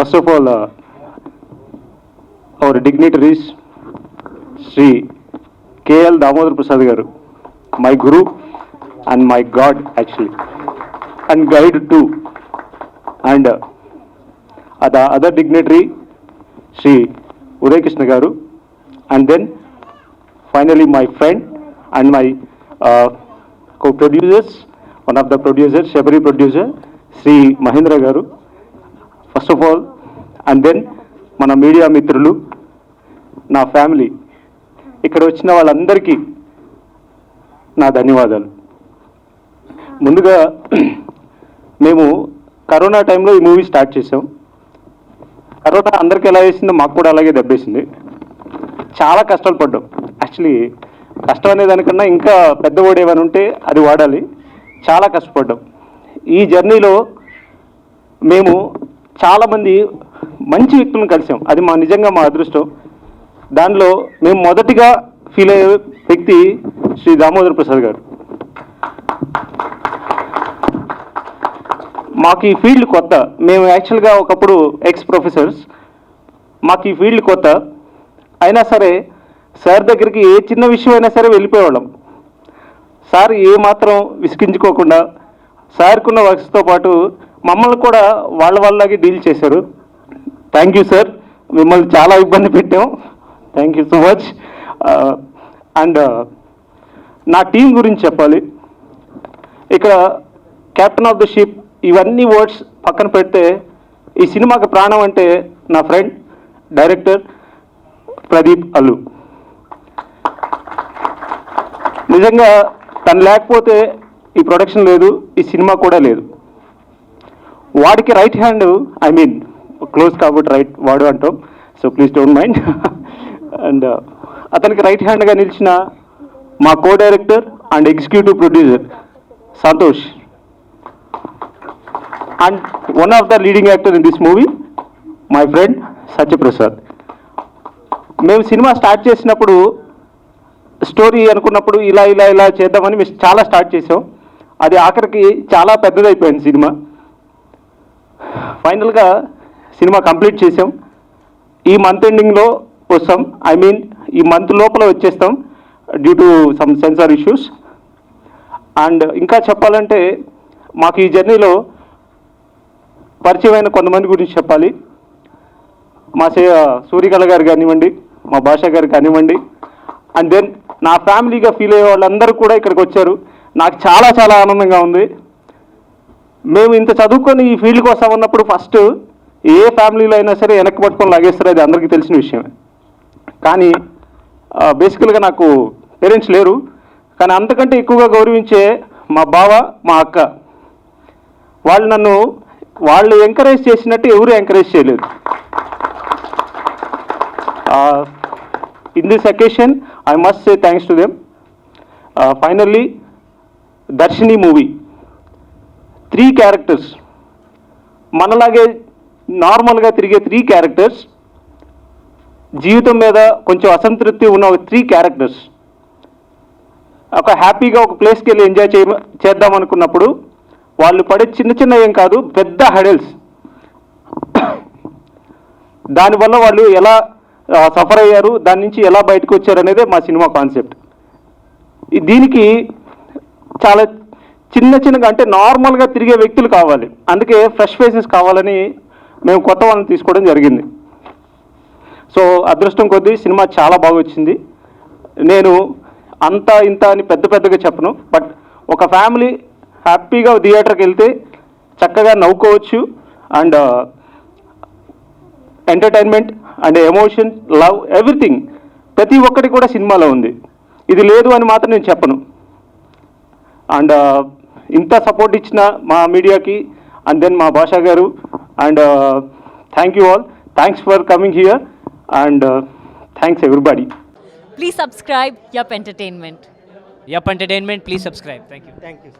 First of all, our dignitaries, Sri K.L. Damodar Prasad Garu, my Guru and my God actually, and guide too. And the other dignitary, Sri Uday Krishna Garu, and then finally my friend and my co-producers, one of the producers, Shabari producer, Sri Mahendra Garu. First of all, and then మన media మిత్రులు, నా family, ఇక్కడ వచ్చిన వాళ్ళందరికీ నా ధన్యవాదాలు. ముందుగా మేము కరోనా టైంలో ఈ మూవీ స్టార్ట్ చేసాం. కరోనా అందరికీ ఎలా వేసిందో మాకు కూడా అలాగే దెబ్బేసింది. చాలా కష్టాలు పడ్డాం. యాక్చువల్లీ కష్టం అనే దానికన్నా ఇంకా పెద్ద వర్డ్ ఏమైనా ఉంటే అది వాడాలి. చాలా కష్టపడ్డాం. ఈ జర్నీలో మేము చాలామంది మంచి వ్యక్తులను కలిసాం. అది నిజంగా మా అదృష్టం. దానిలో మేము మొదటిగా ఫీల్ అయ్యే వ్యక్తి శ్రీ దామోదర్ ప్రసాద్ గారు. మాకు ఈ ఫీల్డ్ కొత్త. మేము యాక్చువల్గా ఒకప్పుడు ఎక్స్ ప్రొఫెసర్స్. మాకు ఈ ఫీల్డ్ కొత్త అయినా సరే సార్ దగ్గరికి ఏ చిన్న విషయం అయినా సరే వెళ్ళిపోయేవాళ్ళం. సార్ ఏమాత్రం విసిగించుకోకుండా సార్కున్న వర్క్స్తో పాటు మమ్మల్ని కూడా వాళ్ళలాగే డీల్ చేశారు. Thank you sir. మిమ్మల్ని చాలా ఇబ్బంది పెట్టాం. Thank you so much. And నా టీం గురించి చెప్పాలి. ఇక్కడ కెప్టెన్ ఆఫ్ ద షిప్ ఇవన్నీ వర్డ్స్ పక్కన పెడితే ఈ సినిమాకి ప్రాణం అంటే నా ఫ్రెండ్ డైరెక్టర్ ప్రదీప్ అల్లు. నిజంగా తను లేకపోతే ఈ ప్రొడక్షన్ లేదు, ఈ సినిమా కూడా లేదు. వాడికి right hand, I mean close కాబట్టి రైట్ వాడు అంటాం, so please don't mind. And అతనికి రైట్ హ్యాండ్గా నిలిచిన మా co director and executive producer Santosh, and one of the leading actor in this movie my friend Satyaprasad. మేము సినిమా స్టార్ట్ చేసినప్పుడు స్టోరీ అనుకున్నప్పుడు ఇలా ఇలా ఇలా చేద్దామని మేము చాలా స్టార్ట్ చేసాం. అది ఆఖరికి చాలా పెద్దదైపోయింది సినిమా. ఫైనల్గా సినిమా కంప్లీట్ చేసాం. ఈ మంత్ ఎండింగ్లో వస్తాం, ఐ మీన్ ఈ మంత్ లోపల వచ్చేస్తాం due to some censor issues. And ఇంకా చెప్పాలంటే మాకు ఈ జర్నీలో పరిచయమైన కొంతమంది గురించి చెప్పాలి. మా సూర్యకళ గారు కానివ్వండి, మా భాష గారు కానివ్వండి, అండ్ దెన్ నా ఫ్యామిలీగా ఫీల్ అయ్యే వాళ్ళందరూ కూడా ఇక్కడికి వచ్చారు. నాకు చాలా చాలా ఆనందంగా ఉంది. మేము ఇంత చదువుకొని ఈ ఫీల్డ్కి వస్తా ఉన్నప్పుడు ఫస్ట్ ఏ ఫ్యామిలీలో అయినా సరే వెనక్కి పట్టుకొని లాగేస్తారు, అది అందరికీ తెలిసిన విషయమే. కానీ బేసికల్గా నాకు పేరెంట్స్ లేరు, కానీ అంతకంటే ఎక్కువగా గౌరవించే మా బావ, మా అక్క. వాళ్ళు ఎంకరేజ్ చేసినట్టు ఎవరు ఎంకరేజ్ చేయలేదు. In this occasion I must say thanks to them. Finally Darshini movie 3 characters, మనలాగే నార్మల్గా తిరిగే 3 క్యారెక్టర్స్, జీవితం మీద కొంచెం అసంతృప్తి ఉన్న 3 క్యారెక్టర్స్ ఒక హ్యాపీగా ఒక ప్లేస్కి వెళ్ళి ఎంజాయ్ చేద్దాం అనుకున్నప్పుడు వాళ్ళు పడే చిన్న చిన్న ఏం కాదు, పెద్ద హెడల్స్, దానివల్ల వాళ్ళు ఎలా సఫర్ అయ్యారు, దాని నుంచి ఎలా బయటకు వచ్చారు అనేదే మా సినిమా కాన్సెప్ట్. దీనికి చాలా చిన్నగా అంటే నార్మల్గా తిరిగే వ్యక్తులు కావాలి, అందుకే ఫ్రెష్ ఫేసెస్ కావాలని మేము కొత్త వాళ్ళని తీసుకోవడం జరిగింది. సో అదృష్టం కొద్దీ సినిమా చాలా బాగా వచ్చింది. నేను అంత ఇంత అని పెద్దగా చెప్పను, బట్ ఒక ఫ్యామిలీ హ్యాపీగా థియేటర్కి వెళ్తే చక్కగా నవ్వుకోవచ్చు. And entertainment and emotion, love, everything ప్రతి ఒక్కటి కూడా సినిమాలో ఉంది. ఇది లేదు అని మాత్రం నేను చెప్పను. అండ్ ఇంత సపోర్ట్ ఇచ్చిన మా మీడియాకి అండ్ దెన్ మా భాషా గారు, and thank you all. Thanks for coming here and thanks everybody. Please subscribe Yup Entertainment. Yup Entertainment, please subscribe. Thank you. Thank you.